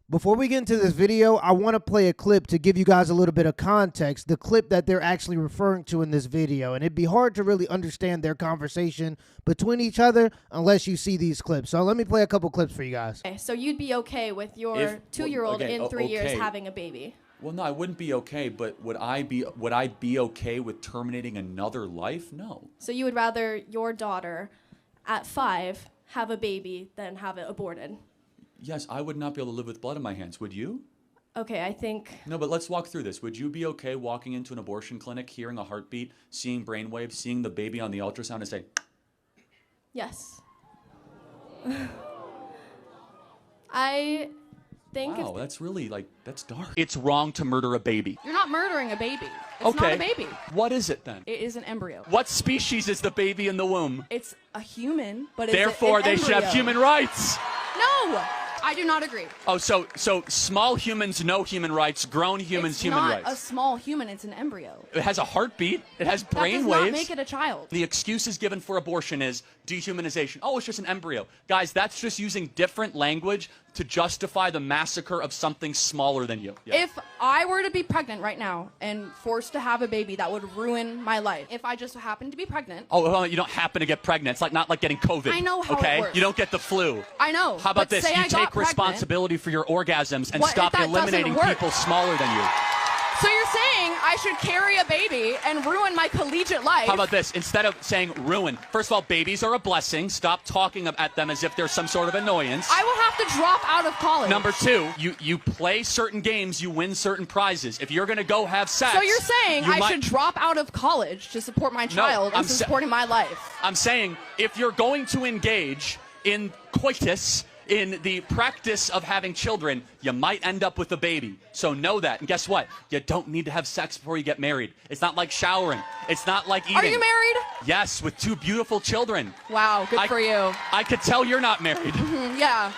Before we get into this video, I want to play a clip to give you guys a little bit of context, the clip that they're actually referring to in this video. And it'd be hard to really understand their conversation between each other unless you see these clips. So let me play a couple clips for you guys. Okay, so you'd be okay with your 2-year-old in 3 years having a baby? Well, no, I wouldn't be okay, but would I be okay with terminating another life? No. So you would rather your daughter at 5 have a baby than have it aborted? Yes, I would not be able to live with blood in my hands. Would you? Okay, I think... No, but let's walk through this. Would you be okay walking into an abortion clinic, hearing a heartbeat, seeing brainwaves, seeing the baby on the ultrasound and say... Yes. I think... Wow, that's really, that's dark. It's wrong to murder a baby. You're not murdering a baby. It's not a baby. What is it then? It is an embryo. What species is the baby in the womb? It's a human, but it's Therefore, an they embryo. should have human rights. No! I do not agree. Oh, so small humans, no human rights. Grown humans, human rights. It's not a small human. It's an embryo. It has a heartbeat. It has brain That does waves. not make it a child. The excuses given for abortion is dehumanization. Oh, it's just an embryo. Guys, that's just using different language to justify the massacre of something smaller than you. Yeah. If I were to be pregnant right now and forced to have a baby, that would ruin my life. If I just happened to be pregnant... Oh, well, you don't happen to get pregnant. It's not like getting COVID. I know how okay? it works. You don't get the flu. I know. How about but this? say You I got take responsibility for your orgasms and What if stop that doesn't eliminating work? people smaller than you. So you're saying I should carry a baby and ruin my collegiate life? How about this? Instead of saying ruin, first of all, babies are a blessing. Stop talking at them as if they're some sort of annoyance. I will have to drop out of college. Number 2, you play certain games, you win certain prizes. If you're going to go have sex... So you're saying I should drop out of college to support my child and supporting my life? I'm saying if you're going to engage in coitus, in the practice of having children, you might end up with a baby. So know that. And guess what? You don't need to have sex before you get married. It's not like showering. It's not like eating. Are you married? Yes, with 2 beautiful children. Wow, good for you. I could tell you're not married. Yeah.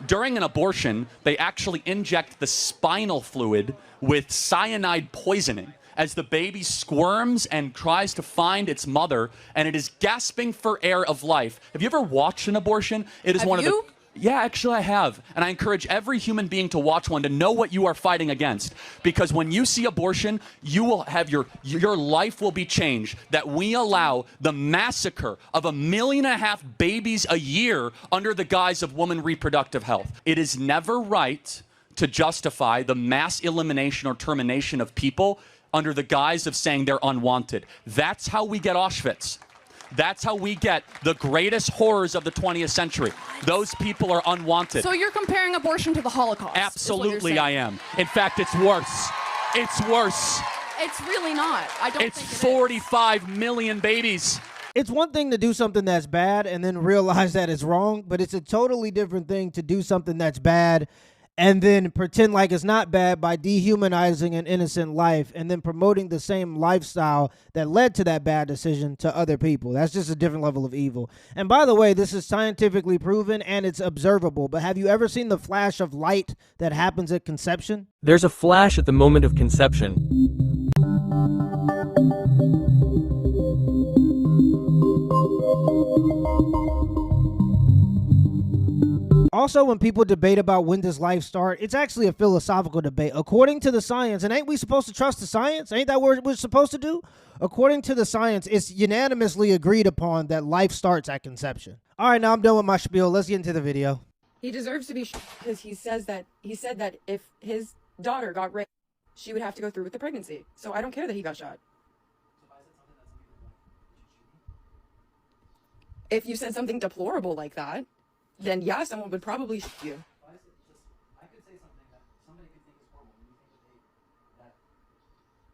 During an abortion, they actually inject the spinal fluid with cyanide poisoning as the baby squirms and tries to find its mother, and it is gasping for air of life. Have you ever watched an abortion? It is one of the... Yeah, actually I have. And I encourage every human being to watch one to know what you are fighting against. Because when you see abortion, you will have your life will be changed. That we allow the massacre of 1.5 million babies a year under the guise of woman reproductive health. It is never right to justify the mass elimination or termination of people under the guise of saying they're unwanted. That's how we get Auschwitz. That's how we get the greatest horrors of the 20th century. Those people are unwanted. So you're comparing abortion to the Holocaust? Absolutely, I am. In fact, it's worse. It's worse. It's really not. I don't think it is. It's 45 million babies. It's one thing to do something that's bad and then realize that it's wrong, but it's a totally different thing to do something that's bad and then pretend like it's not bad by dehumanizing an innocent life and then promoting the same lifestyle that led to that bad decision to other people. That's just a different level of evil. And by the way, this is scientifically proven and it's observable, but have you ever seen the flash of light that happens at conception? There's a flash at the moment of conception. Also, when people debate about when does life start, it's actually a philosophical debate. According to the science, and ain't we supposed to trust the science? Ain't that what we're supposed to do? According to the science, it's unanimously agreed upon that life starts at conception. All right, now I'm done with my spiel. Let's get into the video. He deserves to be because he said that if his daughter got raped, she would have to go through with the pregnancy. So I don't care that he got shot. If you said something deplorable like that, then yeah, someone would probably shoot you. I could say something that somebody could think is horrible, and you think that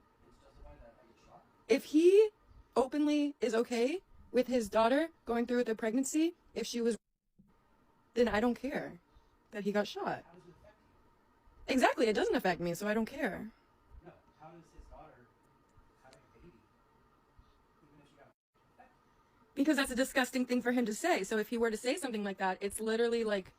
it's justified that I get shot? If he openly is okay with his daughter going through with the pregnancy, if she was, then I don't care that he got shot. How does it affect you? Exactly, it doesn't affect me, so I don't care. No, how does his daughter having a baby, even if she got affected? Because that's a disgusting thing for him to say. So if he were to say something like that, it's literally like,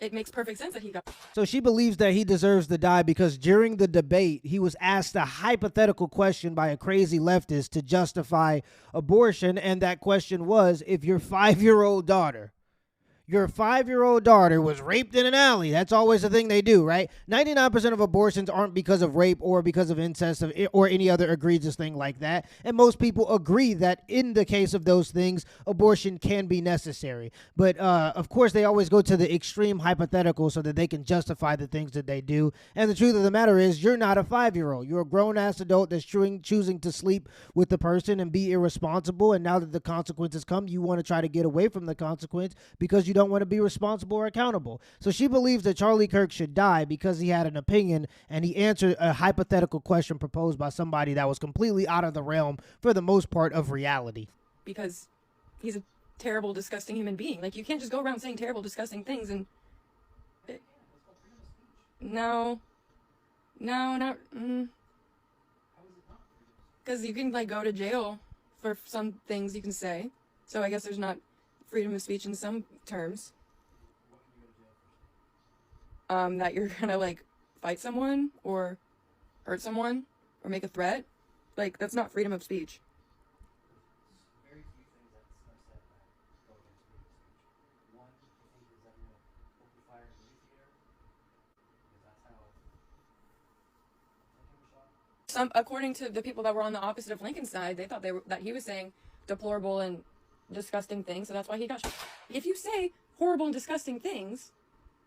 it makes perfect sense that he got... So she believes that he deserves to die because during the debate, he was asked a hypothetical question by a crazy leftist to justify abortion. And that question was, if your 5-year-old daughter, your 5-year-old daughter was raped in an alley. That's always the thing they do, right? 99% of abortions aren't because of rape or because of incest or any other egregious thing like that. And most people agree that in the case of those things, abortion can be necessary. But of course, they always go to the extreme hypothetical so that they can justify the things that they do. And the truth of the matter is, you're not a 5-year-old. You're a grown-ass adult that's choosing to sleep with the person and be irresponsible. And now that the consequences come, you want to try to get away from the consequence because you don't want to be responsible or accountable. So she believes that Charlie Kirk should die because he had an opinion and he answered a hypothetical question proposed by somebody that was completely out of the realm, for the most part, of reality. Because he's a terrible, disgusting human being. Like, you can't just go around saying terrible, disgusting things and... No, not... Because you can, like, go to jail for some things you can say. So I guess there's not freedom of speech in some terms. That you're gonna, like, fight someone or hurt someone or make a threat. Like, that's not freedom of speech. Very few things that are said that go against freedom of speech. One, I think, is that you're gonna open fire in a movie theater, because that's how Lincoln was shot. According to the people that were on the opposite of Lincoln's side, they thought that he was saying deplorable and disgusting things, so that's why he got shot. If you say horrible and disgusting things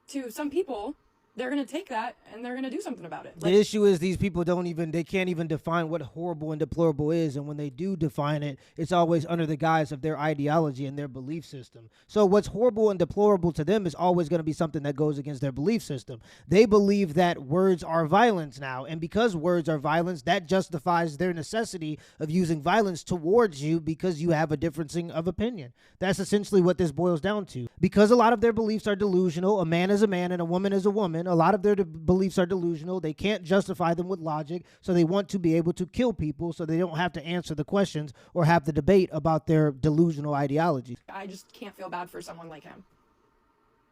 to some people, they're going to take that and they're going to do something about it. The issue is these people they can't even define what horrible and deplorable is. And when they do define it, it's always under the guise of their ideology and their belief system. So what's horrible and deplorable to them is always going to be something that goes against their belief system. They believe that words are violence now. And because words are violence, that justifies their necessity of using violence towards you because you have a differencing of opinion. That's essentially what this boils down to. Because a lot of their beliefs are delusional, a man is a man and a woman is a woman. A lot of their beliefs are delusional. They can't justify them with logic, so they want to be able to kill people so they don't have to answer the questions or have the debate about their delusional ideology. I just can't feel bad for someone like him.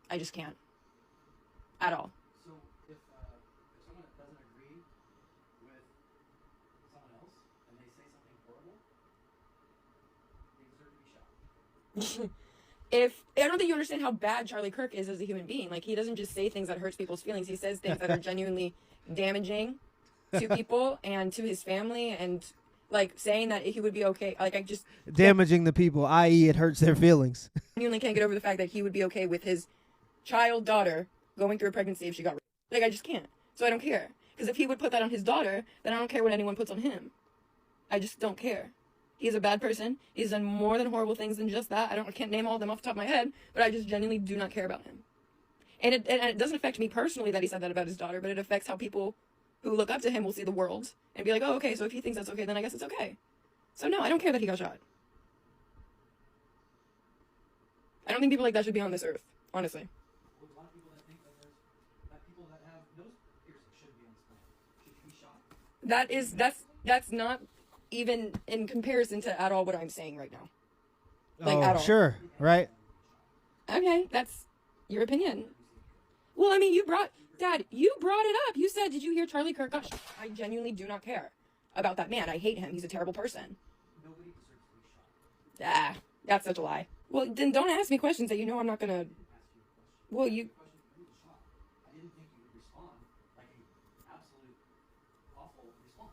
I just can't. At all. So if someone doesn't agree with someone else and they say something horrible, they deserve to be shot. I don't think you understand how bad Charlie Kirk is as a human being. Like, he doesn't just say things that hurts people's feelings. He says things that are genuinely damaging to people and to his family, and like saying that he would be okay. Like, I just damaging the people, i.e. it hurts their feelings. genuinely can't get over the fact that he would be okay with his child daughter going through a pregnancy if she got raped. Like, I just can't. So I don't care. Because if he would put that on his daughter, then I don't care what anyone puts on him. I just don't care. He's a bad person. He's done more than horrible things than just that. I can't name all of them off the top of my head, but I just genuinely do not care about him. And it doesn't affect me personally that he said that about his daughter, but it affects how people who look up to him will see the world and be like, oh, okay, so if he thinks that's okay, then I guess it's okay. So no, I don't care that he got shot. I don't think people like that should be on this earth, honestly. Well, there's a lot of people that think that people that have nose piercings should be on this planet. Should be shot. That's not even in comparison to at all what I'm saying right now. Like, at all. Sure, right? Okay, that's your opinion. Well, I mean, Dad, you brought it up. You said, did you hear Charlie Kirk got shot? I genuinely do not care about that man. I hate him. He's a terrible person. Nobody deserves to be shot. That's such a lie. Well, then don't ask me questions that you know I'm not gonna... Well, you... I didn't think you would respond like an absolute awful response.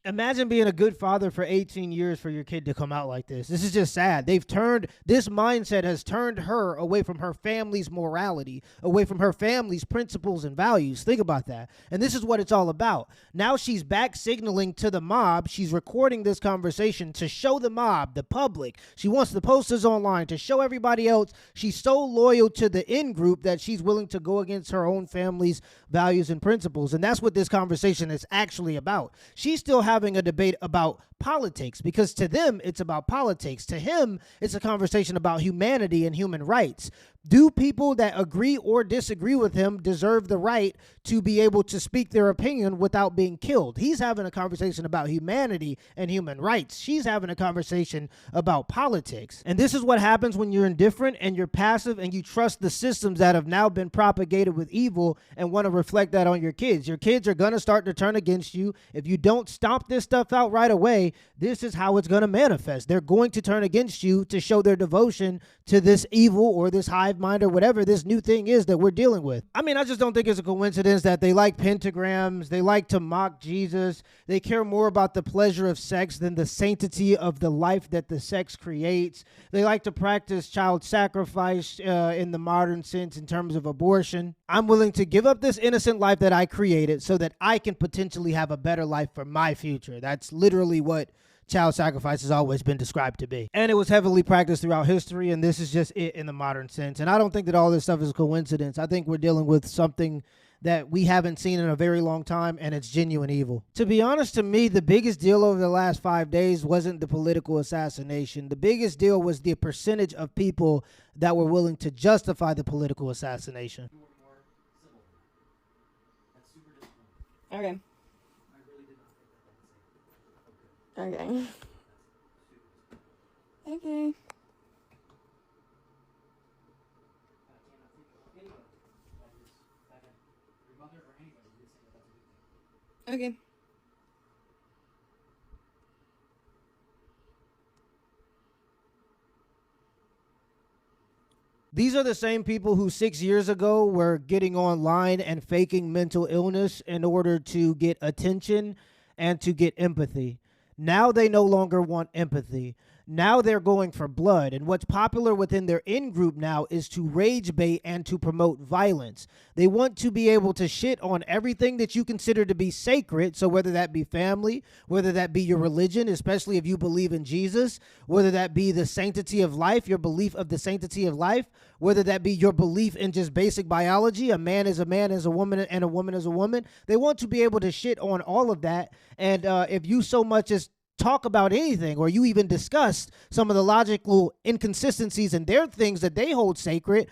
Imagine being a good father for 18 years for your kid to come out like this. This is just sad. This mindset has turned her away from her family's morality, away from her family's principles and values. Think about that. And this is what it's all about. Now she's back signaling to the mob. She's recording this conversation to show the mob, the public. She wants the posters online to show everybody else she's so loyal to the in-group that she's willing to go against her own family's values and principles. And that's what this conversation is actually about. She's still having a debate about politics because to them it's about politics. To him, it's a conversation about humanity and human rights. Do people that agree or disagree with him deserve the right to be able to speak their opinion without being killed? He's having a conversation about humanity and human rights. She's having a conversation about politics. And this is what happens when you're indifferent and you're passive and you trust the systems that have now been propagated with evil and want to reflect that on your kids. Your kids are going to start to turn against you. If you don't stomp this stuff out right away, this is how it's going to manifest. They're going to turn against you to show their devotion to this evil or this high hive mind or whatever this new thing is that we're dealing with. I mean, I just don't think it's a coincidence that they like pentagrams, they like to mock Jesus, they care more about the pleasure of sex than the sanctity of the life that the sex creates. They like to practice child sacrifice in the modern sense in terms of abortion. I'm willing to give up this innocent life that I created so that I can potentially have a better life for my future. That's literally what child sacrifice has always been described to be. And it was heavily practiced throughout history, and this is just it in the modern sense. And I don't think that all this stuff is a coincidence. I think we're dealing with something that we haven't seen in a very long time, and it's genuine evil. To be honest, to me, the biggest deal over the last 5 days wasn't the political assassination. The biggest deal was the percentage of people that were willing to justify the political assassination. Okay. Okay. Okay. Okay. These are the same people who 6 years ago were getting online and faking mental illness in order to get attention and to get empathy. Now they no longer want empathy. Now they're going for blood. And what's popular within their in-group now is to rage bait and to promote violence. They want to be able to shit on everything that you consider to be sacred. So whether that be family, whether that be your religion, especially if you believe in Jesus, whether that be the sanctity of life, your belief of the sanctity of life, whether that be your belief in just basic biology, a man is a man, is a woman, and a woman is a woman. They want to be able to shit on all of that. And if you so much as talk about anything, or you even discuss some of the logical inconsistencies in their things that they hold sacred,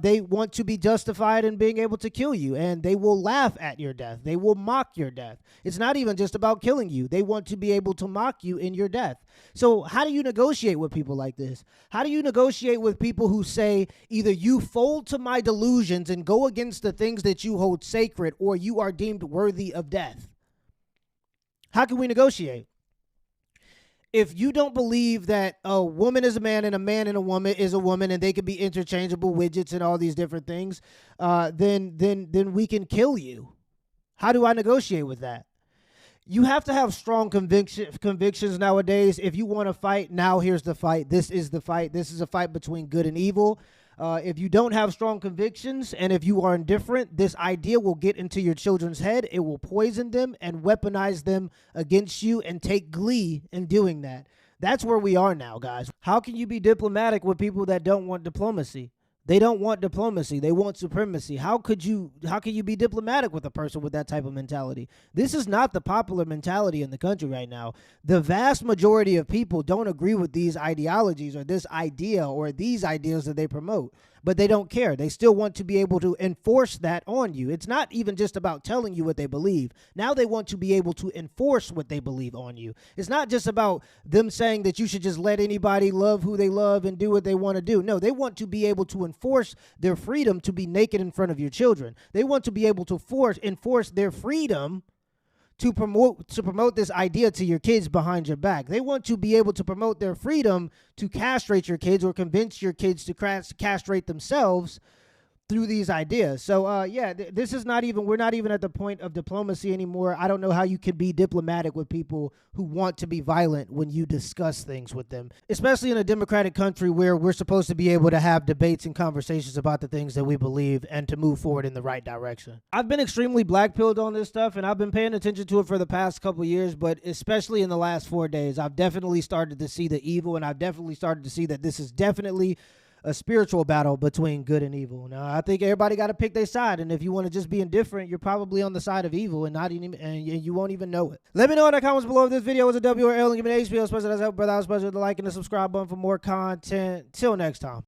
they want to be justified in being able to kill you, and they will laugh at your death. They will mock your death. It's not even just about killing you. They want to be able to mock you in your death. So how do you negotiate with people like this? How do you negotiate with people who say either you fold to my delusions and go against the things that you hold sacred, or you are deemed worthy of death? How can we negotiate? If you don't believe that a woman is a man and a woman is a woman and they can be interchangeable widgets and all these different things, then we can kill you. How do I negotiate with that? You have to have strong convictions nowadays. If you want to fight, now here's the fight. This is the fight. This is a fight between good and evil. If you don't have strong convictions and if you are indifferent, this idea will get into your children's head. It will poison them and weaponize them against you and take glee in doing that. That's where we are now, guys. How can you be diplomatic with people that don't want diplomacy? They don't want diplomacy. They want supremacy. How can you be diplomatic with a person with that type of mentality? This is not the popular mentality in the country right now. The vast majority of people don't agree with these ideologies or this idea or these ideas that they promote, but they don't care. They still want to be able to enforce that on you. It's not even just about telling you what they believe. Now they want to be able to enforce what they believe on you. It's not just about them saying that you should just let anybody love who they love and do what they want to do. No, they want to be able to enforce their freedom to be naked in front of your children. They want to be able to enforce their freedom to promote this idea to your kids behind your back. They want to be able to promote their freedom to castrate your kids or convince your kids to castrate themselves through these ideas. So this is not even, we're not even at the point of diplomacy anymore. I don't know how you can be diplomatic with people who want to be violent when you discuss things with them, especially in a democratic country where we're supposed to be able to have debates and conversations about the things that we believe and to move forward in the right direction. I've been extremely black-pilled on this stuff, and I've been paying attention to it for the past couple of years, but especially in the last 4 days, I've definitely started to see the evil, and I've definitely started to see that this is definitely a spiritual battle between good and evil. Now, I think everybody got to pick their side, and if you want to just be indifferent, you're probably on the side of evil and not even, and you won't even know it. Let me know in the comments below if this video was a W or L, and give me an HBO special. That's help, brother. I was special to like and the subscribe button for more content. Till next time.